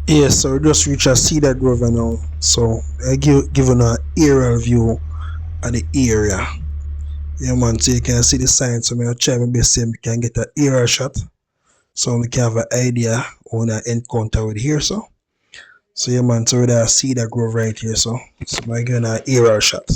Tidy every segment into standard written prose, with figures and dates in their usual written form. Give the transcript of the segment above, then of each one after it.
Yes, so we just reach a Cedar Grove now. So I give an aerial view of the area. Yeah man, so you can see the sign. So I try my best so we can get an aerial shot. So we can have an idea on an encounter with here. So yeah man, so we Cedar Grove right here. So I give an aerial shot.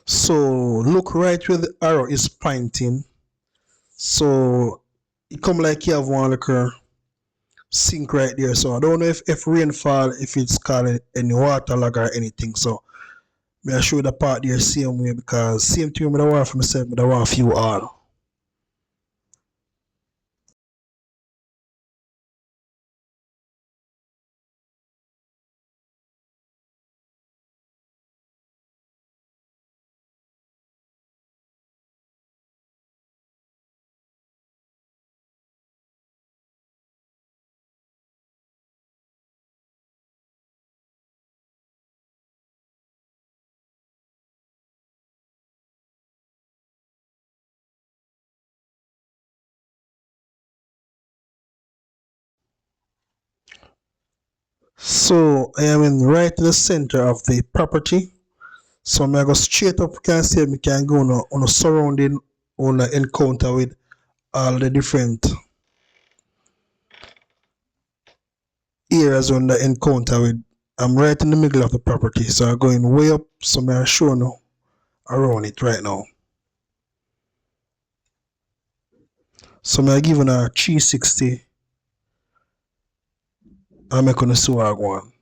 So look right where the arrow is pointing. So it come like you have one like sink right there. So I don't know if rainfall, if it's called any water lag or anything. So may I show the part there same way because same thing with the want for myself, but I want few all. So I am in right in the center of the property. So I go straight up, you can see me can go on a surrounding on an encounter with all the different areas on the encounter with. I'm right in the middle of the property. So I'm going way up, so I'm showing you around it right now. So I'm giving a 360. I'm making a swag one.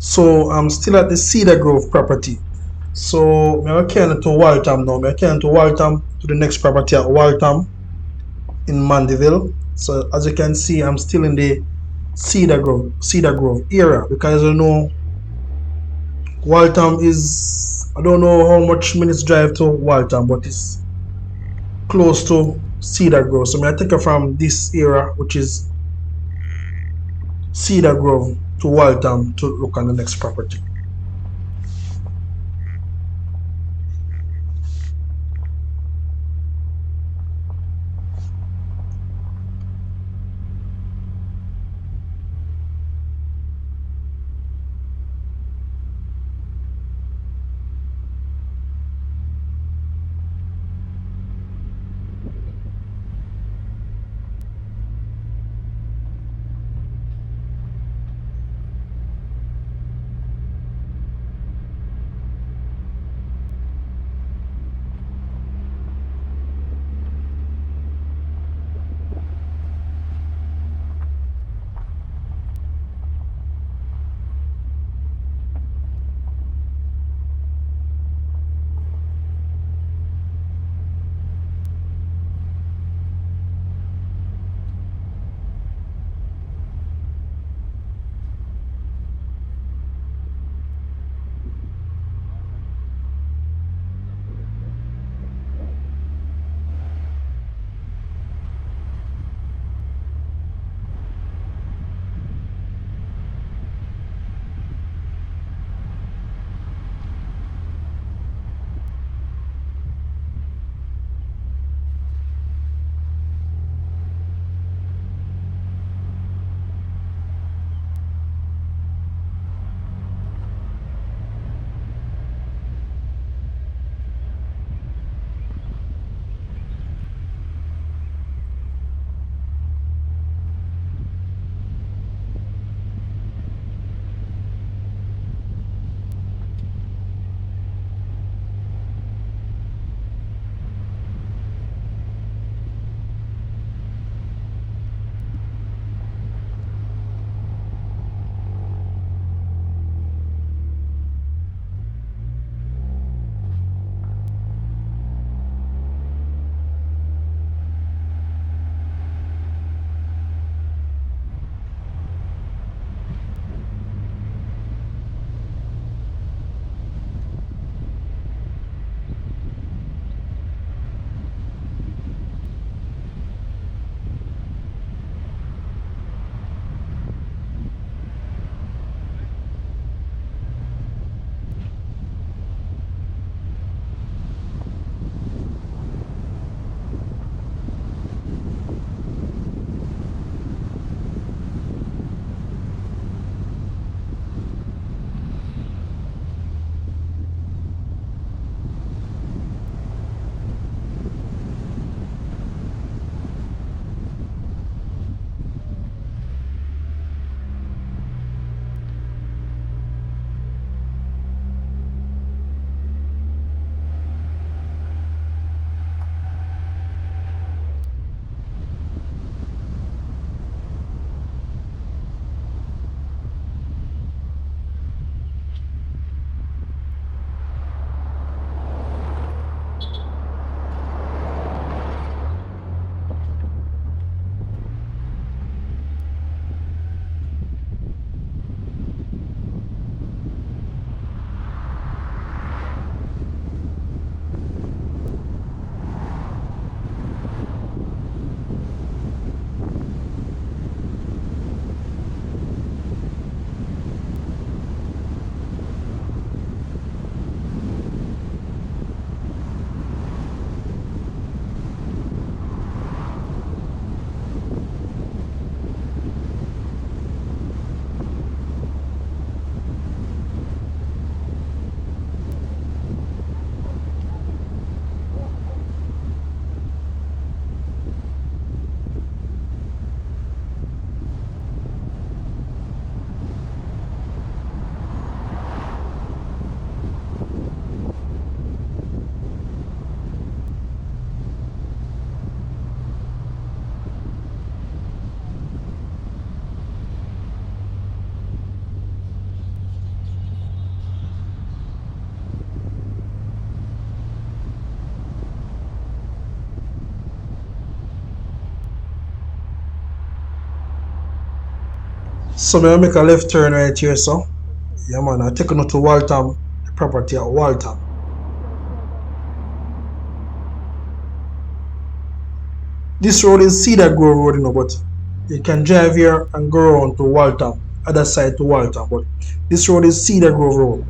So I'm still at the Cedar Grove property. So I'm carrying to Waltham now. I'm carrying to Waltham to the next property at Waltham in Mandeville. So as you can see, I'm still in the Cedar Grove area because you know Waltham is, I don't know how much minutes drive to Waltham, but it's close to Cedar Grove. So I take it from this area, which is Cedar Grove, to Waltham to look on the next property. So me make a left turn right here, so. Yeah man, I take you to Waltham, the property at Waltham. This road is Cedar Grove Road, but you can drive here and go around to Waltham, other side to Waltham, but this road is Cedar Grove Road.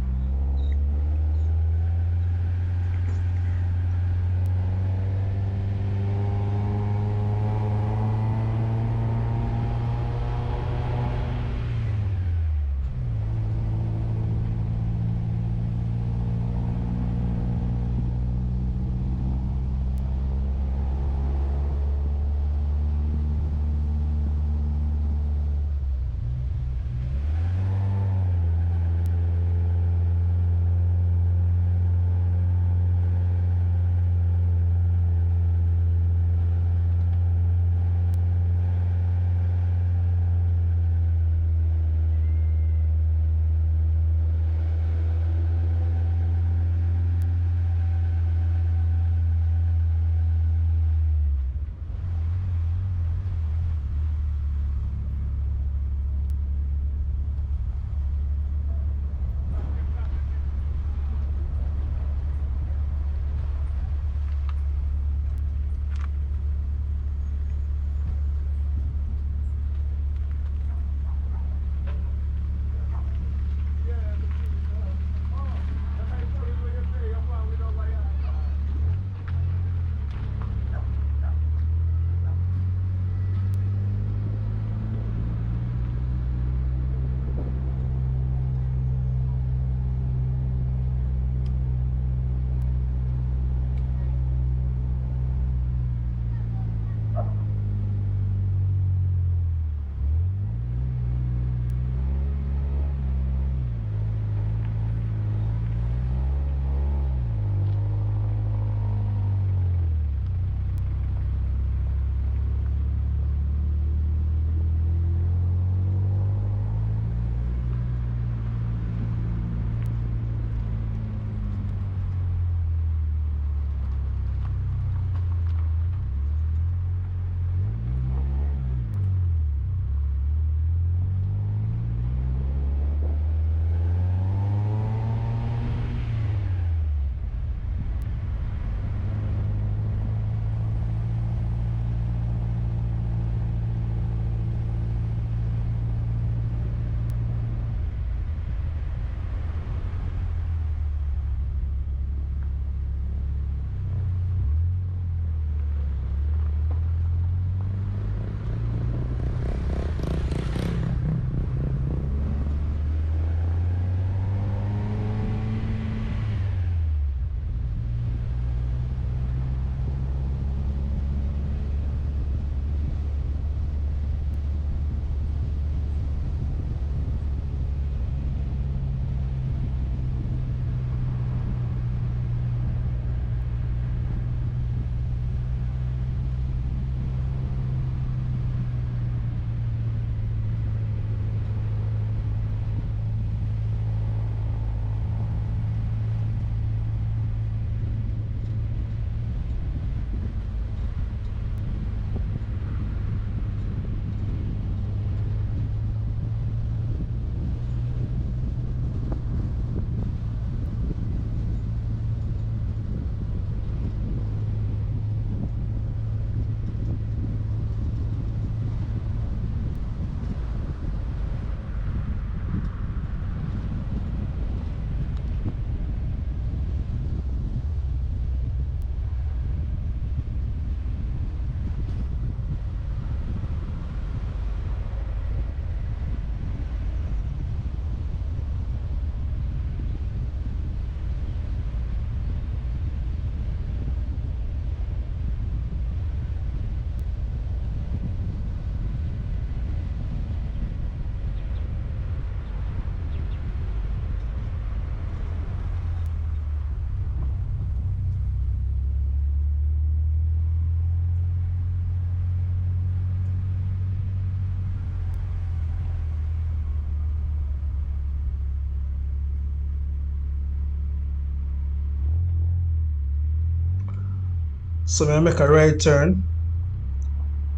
So I make a right turn.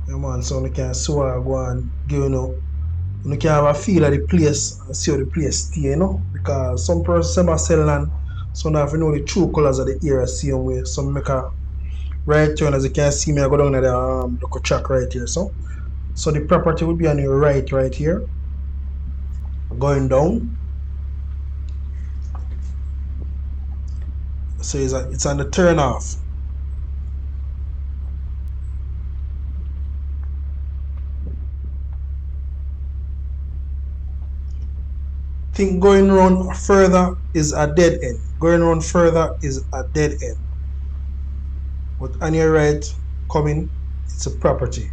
Yeah man, so I can see where I go and give you know You can have a feel of the place and see how the place stay, you know. Because some persons say sell land, so now if you know the true colours of the area same way. Some make a right turn, as you can see me, I go down to the local track right here. So the property will be on your right here. Going down. So it's on the turn off. Think going around further is a dead end. Going around further is a dead end. But on your right, coming, it's a property.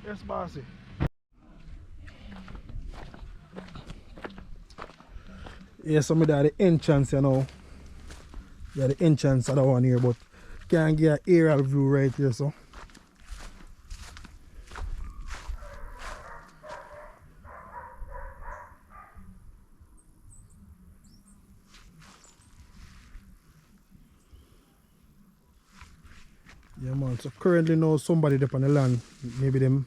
Yes, bossy. Yeah, some of that the entrance, you know. Yeah, the entrance of that one here, but can't get an aerial view right here, so. Yeah man, so currently now somebody up on the land, maybe them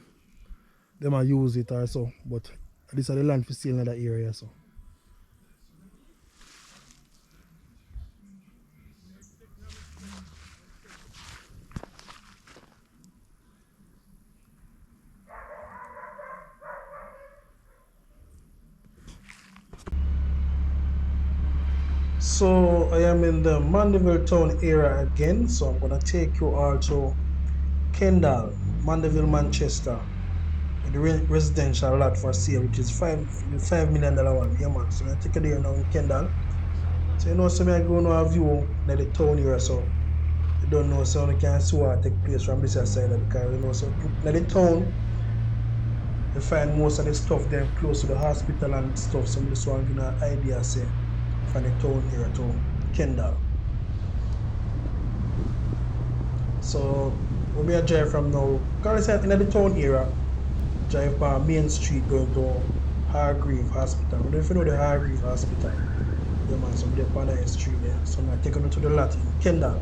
might use it or so, but this is the land for sale in that area, so. So I am in the Mandeville town area again, so I'm gonna take you all to Kendall, Mandeville, Manchester. The residential lot for sale, which is $5 million one. Yeah man. So I take it there now in Kendall. So you know, so I go now a view like the town here, so you don't know, so you can see what take place from this side, because you know, so like the town, you find most of the stuff there close to the hospital and stuff. So this one give you an idea, say, from the town here to Kendall. So we'll be a drive from now, because it's in the town area, drive by Main Street going to Hargreave Hospital. I don't know if you know the Hargreave Hospital. Yeah man, so they're on the street there. So I'm taking you to the lot in Kendall.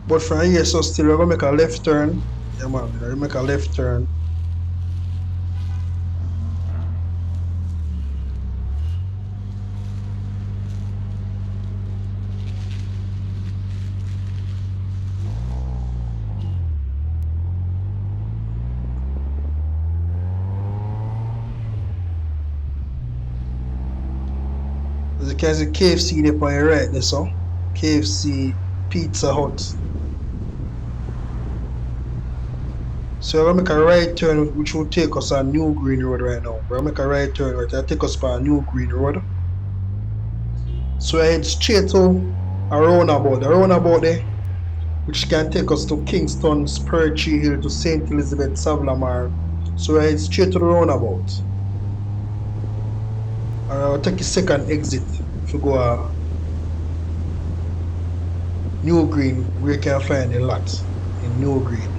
But from here, so still we're gonna make a left turn. Yeah man, we're gonna make a left turn. As you can see KFC there on your right there, so. KFC Pizza Hut. So we're gonna make a right turn, which will take us on New Green Road right now. We're gonna make a right turn right, that'll take us by New Green Road. So I head straight to a roundabout. The roundabout there, which can take us to Kingston, Spur Tree Hill, to St. Elizabeth, Savlamar. So I head straight to the roundabout. I'll take a second exit if you go New Green, where you can find a lot in New Green.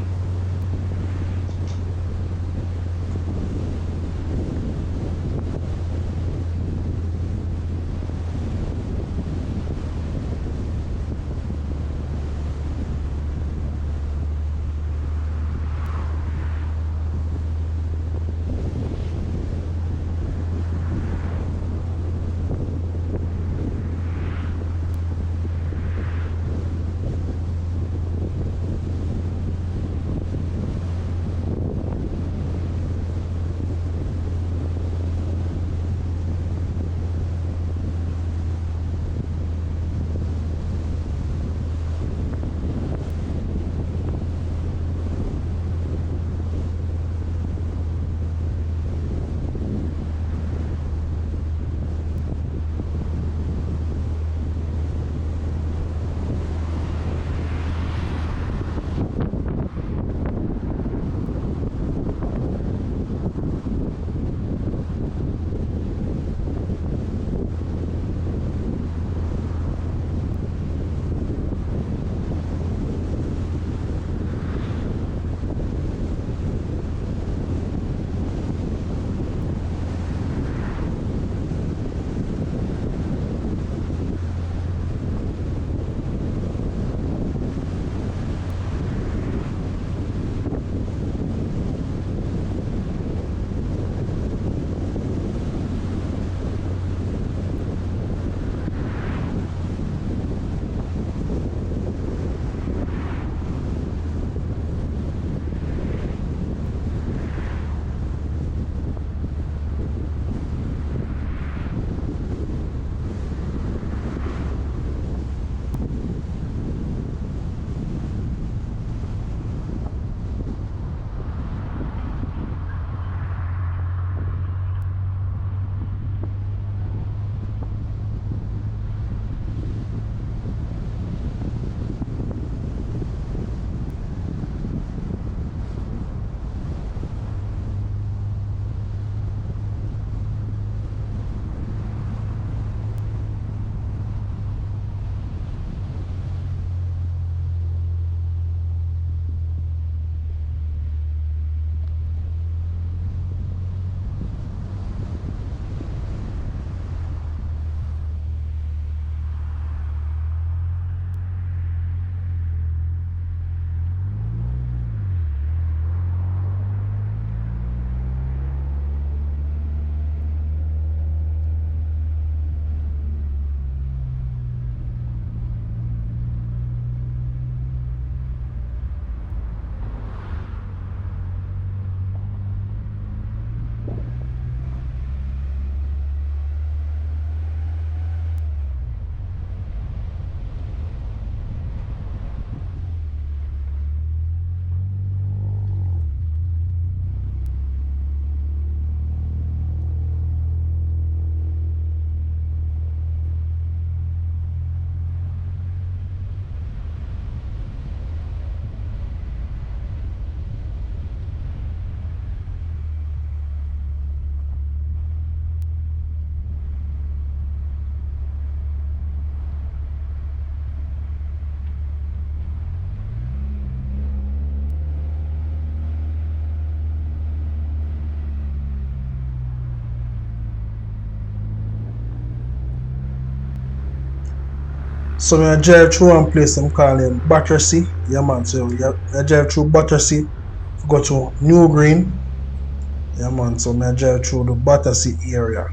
So I drive through one place I'm calling Battersea. Yeah man. So yeah, I drive through Battersea, go to New Green. Yeah man. So I drive through the Battersea area.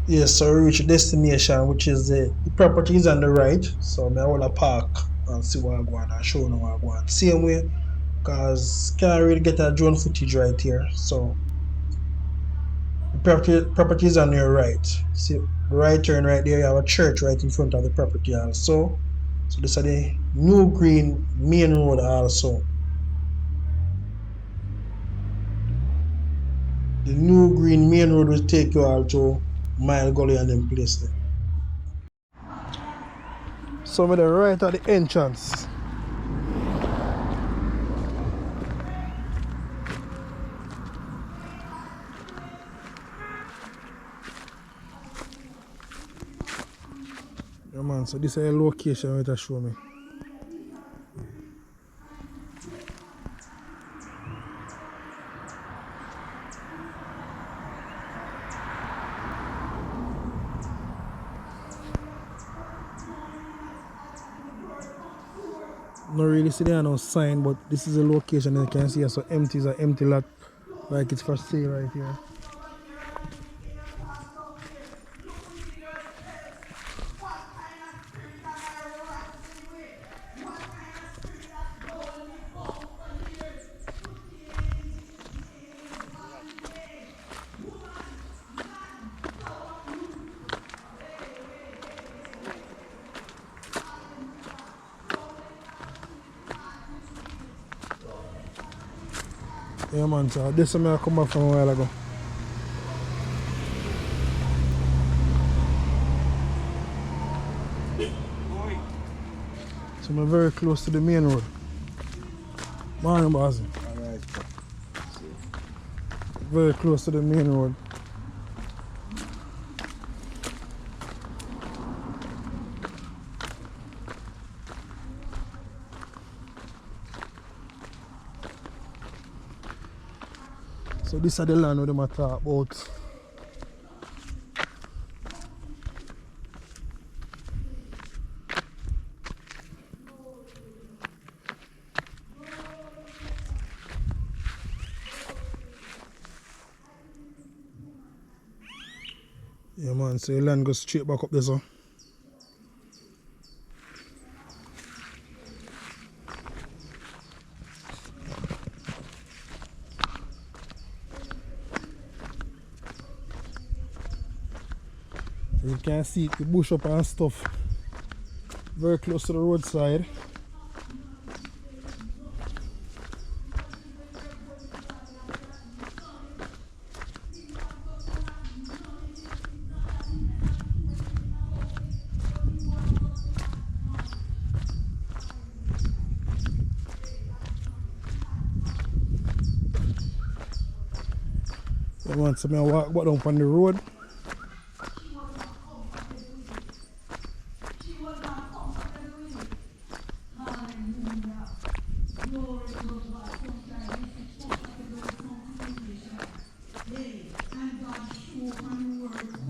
Yes, so we reach a destination, which is the property is on the right. So I will park and see what I want and show you what I want. Same way, cause can't really get a drone footage right here. So the property is on your right. See the right turn right there, you have a church right in front of the property also. So this is the New Green main road also. The New Green main road will take you all to Mile Gully and them place there. So we're right at the entrance. Yeah man, so this is a location where it show me. Not really see there no sign, but this is a location you can see. So empty is an empty lot, like it's for sale right here. Yeah man, so this is where I come back from a while ago. So I'm very close to the main road. Morning, boss. Alright. Very close to the main road. So this is the land where they talk about. Yeah man, so the land goes straight back up there so. You can see the bush up and stuff. Very close to the roadside. Yeah man, so I walk back down on the road.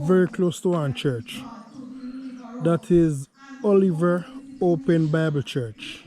Very close to one church. That is Oliver Open Bible Church.